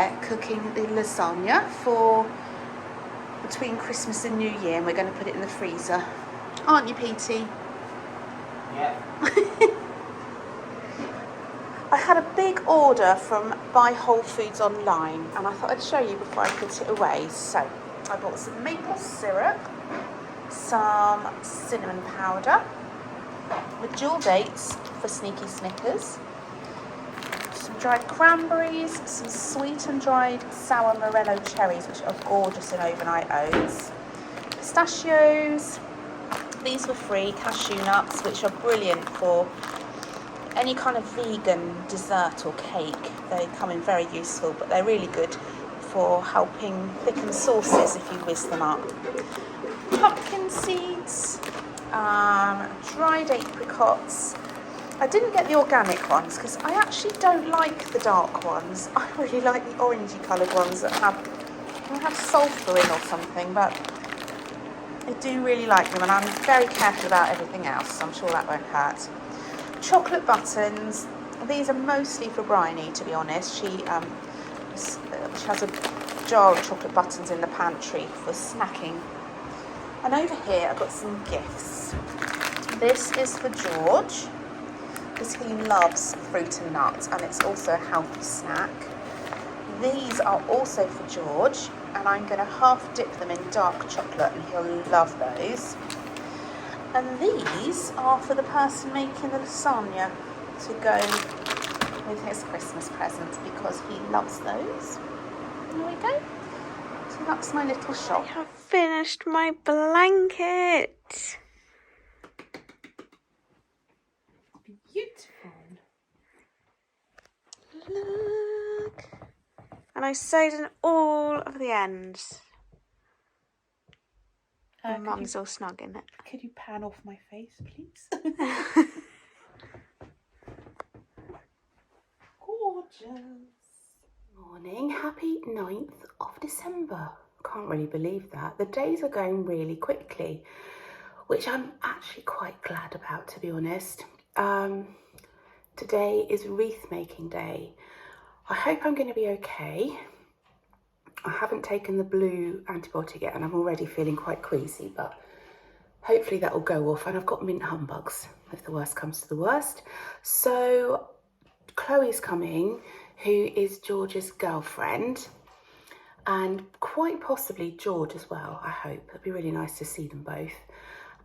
there cooking the lasagna for between Christmas and New Year, and we're going to put it in the freezer. Aren't you, Petey? Yeah. I had a big order from Buy Whole Foods online, and I thought I'd show you before I put it away. So I bought some maple syrup, some cinnamon powder, with dual dates for sneaky Snickers, some dried cranberries, some sweet and dried sour morello cherries, which are gorgeous in overnight oats, pistachios, these were free, cashew nuts, which are brilliant for any kind of vegan dessert or cake. They come in very useful, but they're really good for helping thicken sauces if you whiz them up. Pumpkin seeds, dried apricots. I didn't get the organic ones because I actually don't like the dark ones. I really like the orangey coloured ones that have sulphur in or something, but I do really like them, and I'm very careful about everything else, so I'm sure that won't hurt. Chocolate buttons. These are mostly for Bryony, to be honest. She has a jar of chocolate buttons in the pantry for snacking. And over here I've got some gifts. This is for George, because he loves fruit and nuts, and it's also a healthy snack. These are also for George, and I'm going to half dip them in dark chocolate, and he'll love those. And these are for the person making the lasagna to go with his Christmas presents, because he loves those. There we go. So that's my little shop. I have finished my blanket. Beautiful. Look. And I sewed in all of the ends. Mum's all snug in it. Could you pan off my face, please? Gorgeous. Morning, happy 9th of December. Can't really believe that. The days are going really quickly, which I'm actually quite glad about, to be honest. Today is wreath making day. I hope I'm going to be okay. I haven't taken the blue antibiotic yet, and I'm already feeling quite queasy, but hopefully that will go off. And I've got mint humbugs if the worst comes to the worst. So Chloe's coming, who is George's girlfriend, and quite possibly George as well, I hope. It'd be really nice to see them both.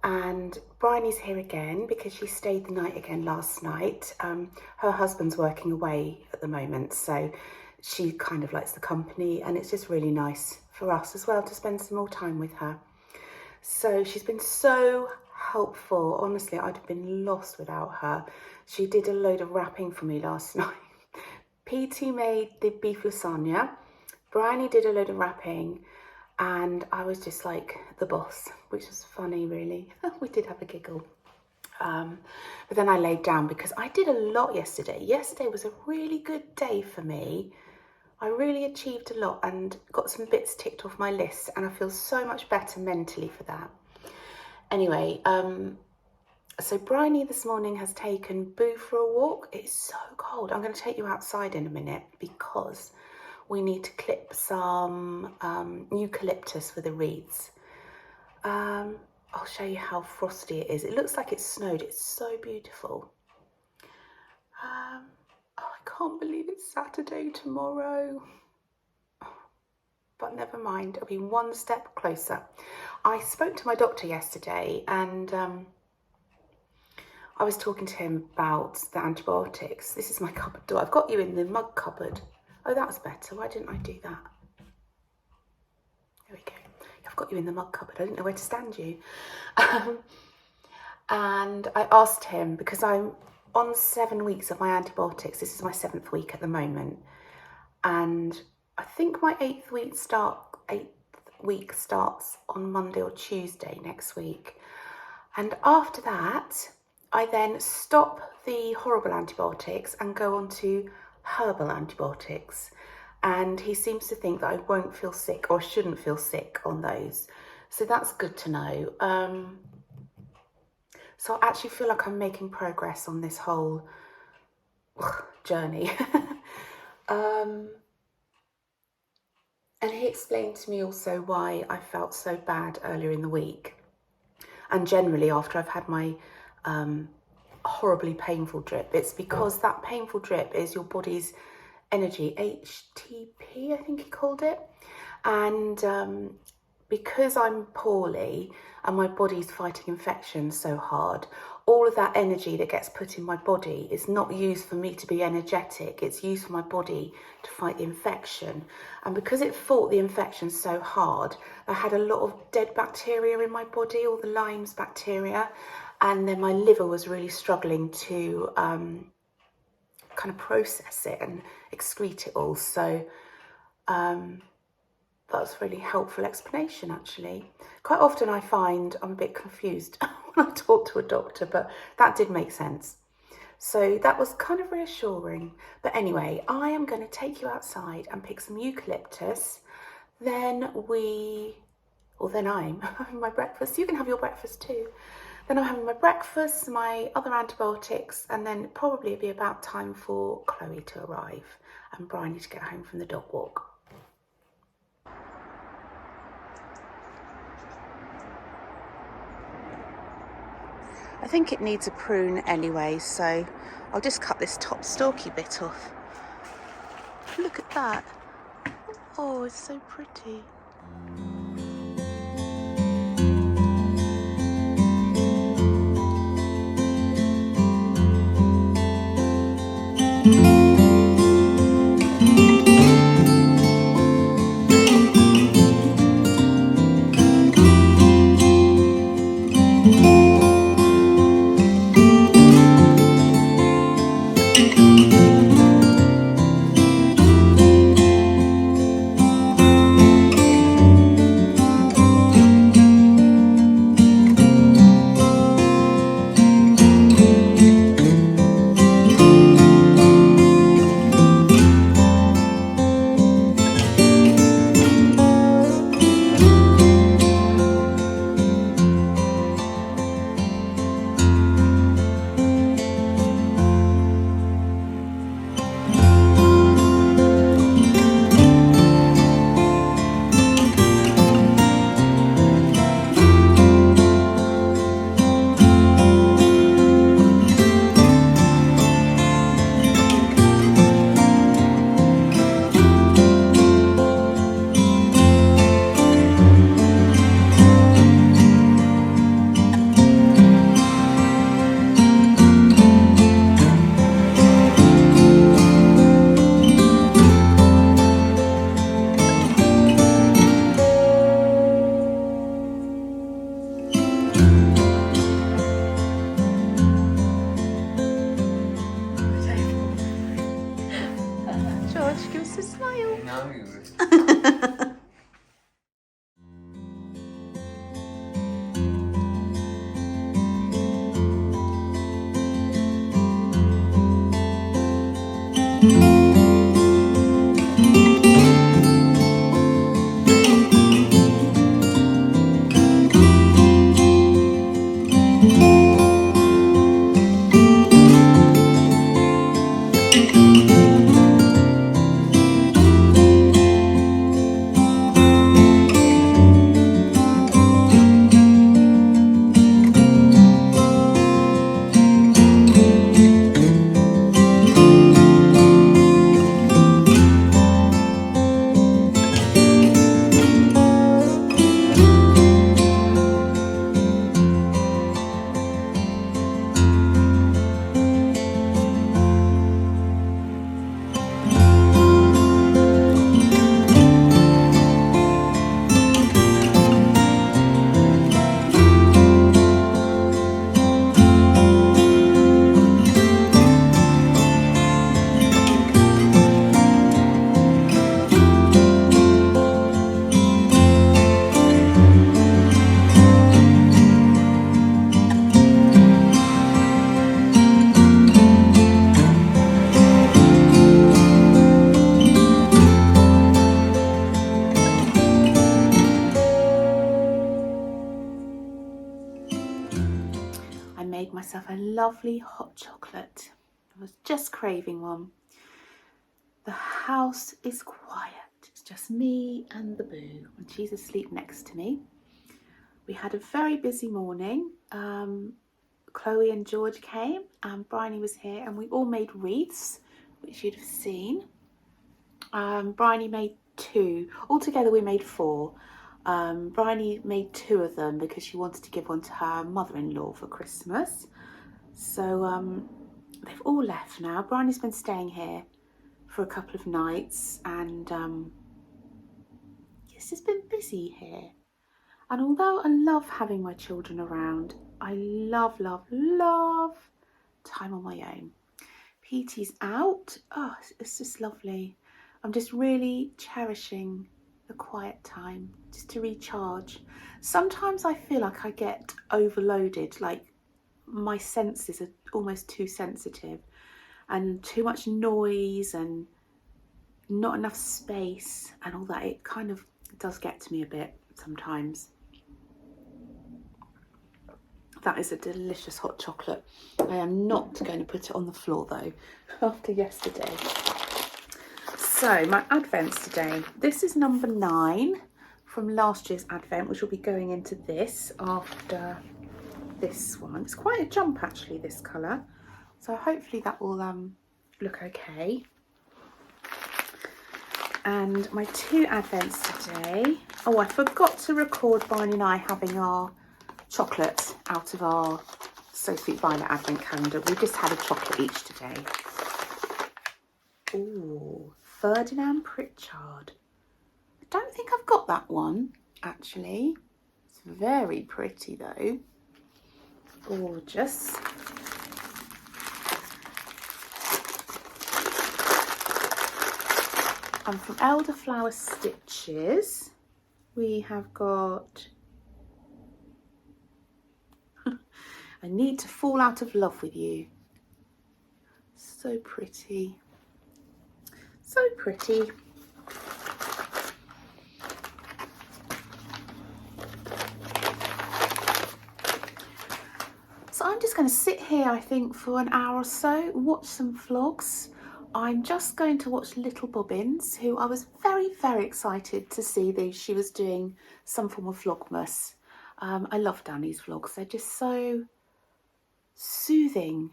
And Bryony's here again because she stayed the night again last night. Her husband's working away at the moment, so she kind of likes the company, and it's just really nice for us as well to spend some more time with her. So she's been so helpful. Honestly, I'd have been lost without her. She did a load of wrapping for me last night. PT made the beef lasagna. Bryony did a load of wrapping, and I was just like the boss, which was funny, really. We did have a giggle. But then I laid down because I did a lot yesterday. Yesterday was a really good day for me. I really achieved a lot and got some bits ticked off my list, and I feel so much better mentally for that. Anyway, so Bryony this morning has taken Boo for a walk. It's so cold. I'm going to take you outside in a minute because we need to clip some eucalyptus for the wreaths. I'll show you how frosty it is. It looks like it's snowed. It's so beautiful. Oh, I can't believe it's Saturday tomorrow. But never mind, it'll be one step closer. I spoke to my doctor yesterday, and I was talking to him about the antibiotics. This is my cupboard door. I've got you in the mug cupboard. Oh, that's better. Why didn't I do that? There we go. I've got you in the mug cupboard. I didn't know where to stand you. And I asked him, because I'm on 7 weeks of my antibiotics. This is my 7th week at the moment. And I think my 8th week starts on Monday or Tuesday next week. And after that, I then stop the horrible antibiotics and go on to herbal antibiotics. And he seems to think that I won't feel sick or shouldn't feel sick on those. So that's good to know. So I actually feel like I'm making progress on this whole journey. And he explained to me also why I felt so bad earlier in the week. And generally after I've had my horribly painful drip, it's because that painful drip is your body's energy, HTP, I think he called it. And because I'm poorly and my body's fighting infection so hard, all of that energy that gets put in my body is not used for me to be energetic. It's used for my body to fight the infection. And because it fought the infection so hard, I had a lot of dead bacteria in my body, all the Lyme's bacteria. And then my liver was really struggling to kind of process it and excrete it all. So that's a really helpful explanation, actually. Quite often I find I'm a bit confused when I talk to a doctor, but that did make sense. So that was kind of reassuring. But anyway, I am going to take you outside and pick some eucalyptus. Then I'm having my breakfast. You can have your breakfast too. Then I'm having my breakfast, my other antibiotics, and then probably it'll be about time for Chloe to arrive and Bryony to get home from the dog walk. I think it needs a prune anyway, so I'll just cut this top stalky bit off. Look at that. Oh, it's so pretty. George, give us a smile. No. Made myself a lovely hot chocolate. I was just craving one. The house is quiet. It's just me and the boo, and she's asleep next to me. We had a very busy morning. Chloe and George came and Bryony was here, and we all made wreaths, which you'd have seen. Bryony made 2. Altogether we made 4. Bryony made 2 of them because she wanted to give one to her mother-in-law for Christmas. So they've all left now. Bryony's been staying here for a couple of nights, and yes, it's been busy here. And although I love having my children around, I love, love, love time on my own. Petey's out. Oh, it's just lovely. I'm just really cherishing the quiet time just to recharge. Sometimes I feel like I get overloaded, like my senses are almost too sensitive, and too much noise and not enough space and all that. It kind of does get to me a bit sometimes. That is a delicious hot chocolate. I am not going to put it on the floor though, after yesterday. So my advents today. This is number 9 from last year's advent, which will be going into this after this one. It's quite a jump actually, this colour. So hopefully that will look okay. And my 2 advents today. Oh, I forgot to record Bryony and I having our chocolate out of our So Sweet Violet advent calendar. We just had a chocolate each today. Ooh, Ferdinand Pritchard. I don't think I've got that one actually. It's very pretty though. Gorgeous. And from Elderflower Stitches, we have got I Need to Fall Out of Love with You. So pretty. So pretty. So I'm just going to sit here, I think, for an hour or so, watch some vlogs. I'm just going to watch Little Bobbins, who I was very, very excited to see that she was doing some form of Vlogmas. I love Danny's vlogs. They're just so soothing.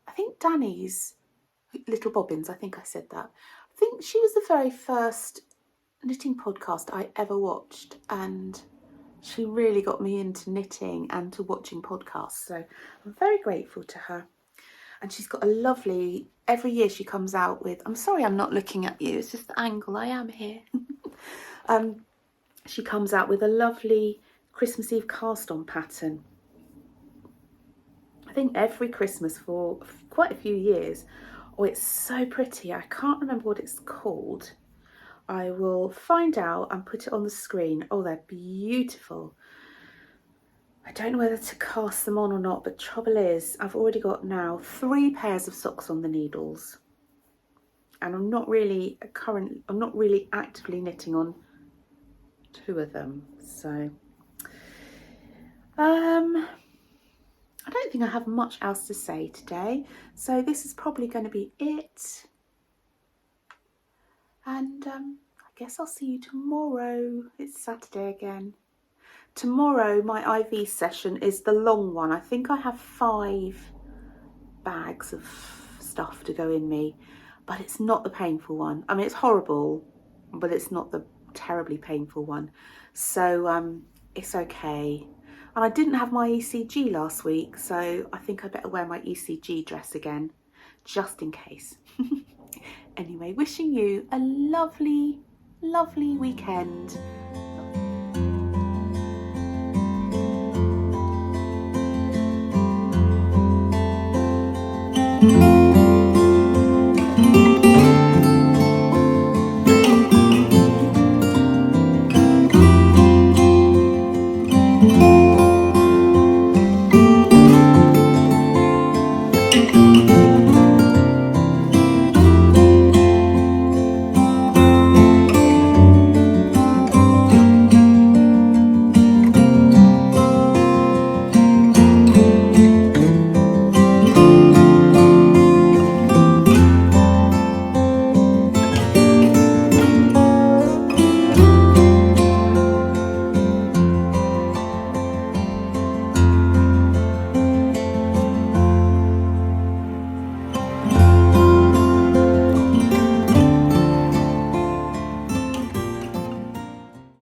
I think Danny's Little Bobbins, I think I said that. I think she was the very first knitting podcast I ever watched, and she really got me into knitting and to watching podcasts. So I'm very grateful to her. And she's got a lovely, every year she comes out with, I'm sorry I'm not looking at you, it's just the angle, I am here. She comes out with a lovely Christmas Eve cast on pattern. I think every Christmas for quite a few years. Oh, it's so pretty. I can't remember what it's called. I will find out and put it on the screen. Oh, they're beautiful. I don't know whether to cast them on or not, but trouble is I've already got now 3 pairs of socks on the needles, and I'm not really actively knitting on 2 of them. So I don't think I have much else to say today, so this is probably going to be it, and I guess I'll see you tomorrow. It's Saturday again. Tomorrow my IV session is the long one. I think I have 5 bags of stuff to go in me, but it's not the painful one. I mean, it's horrible, but it's not the terribly painful one. So it's okay. And I didn't have my ECG last week, so I think I better wear my ECG dress again, just in case. Anyway, wishing you a lovely, lovely weekend.